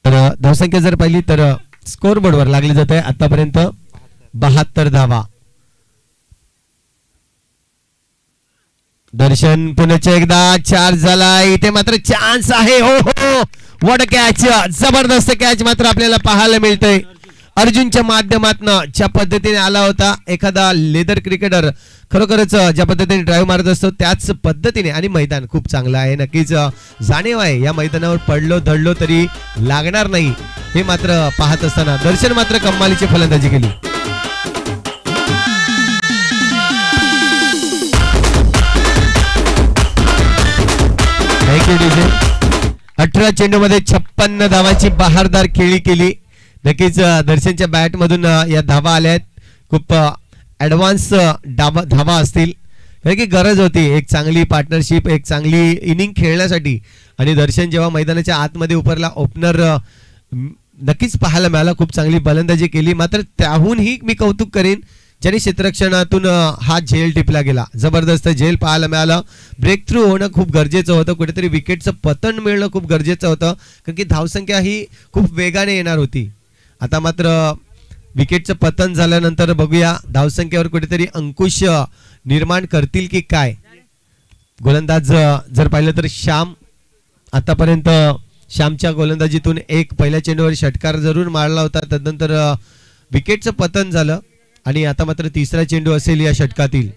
तर धावसंख्या जर पाहिली तर स्कोर बोर्डवर लागली जात आहे आतापर्यंत 72 धावा. दर्शन पुन्हा एकदा चार्ज झाला. इथे मात्र चान्स आहे. हो हो, व्हॉट अ कॅच, जबरदस्त कॅच मात्र आपल्याला पाहायला मिळतंय. अर्जुनच्या माध्यमातून ज्या पद्धतीने आला होता एखादा लेदर क्रिकेटर खरोखरच ज्या पद्धतीने ड्राईव्ह मारत असतो त्याच पद्धतीने. आणि मैदान खूप चांगलं आहे, नक्कीच जाणीव आहे या मैदानावर पडलो धडलो तरी लागणार नाही हे मात्र पाहत असताना दर्शन मात्र कमालीची फलंदाजी केली. Thank you DJ. 18 चेंडू मध्ये 56 धावाची बहारदार खेळी केली. नक्कीच दर्शनच्या बॅट मधून या धावा आल्या आहेत. खूप ऍडव्हान्स धावा असतील कारण की गरज होती एक चांगली पार्टनरशिप, एक चांगली इनिंग खेळण्यासाठी. आणि दर्शन जेव्हा मैदानाच्या आतमध्ये उतरला ओपनर नक्कीच पाहायला मिळाला. खूप चांगली फलंदाजी केली. मात्र त्याहूनही मी कौतुक करेन ज्यांनी क्षेत्ररक्षणातून हा झेल टिपला गेला. जबरदस्त झेल पाहायला मिळाला. ब्रेक थ्रू होणं खूप गरजेचं होतं. कुठेतरी विकेटचं पतन मिळणं खूप गरजेचं होतं कारण की धावसंख्या ही खूप वेगाने येणार होती. आता मात्र विकेटचं पतन झाल्यानंतर बघूया धावसंख्येवर कुठेतरी अंकुश निर्माण करतील की काय. गोलंदाज जर पाहिलं तर श्याम आतापर्यंत श्यामच्या गोलंदाजीतून एक पहिल्या चेंडूवर षटकार जरूर मारला होता. तदनंतर विकेटचं पतन झालं आणि आता मात्र तिसरा चेंडू असेल या षटकातील.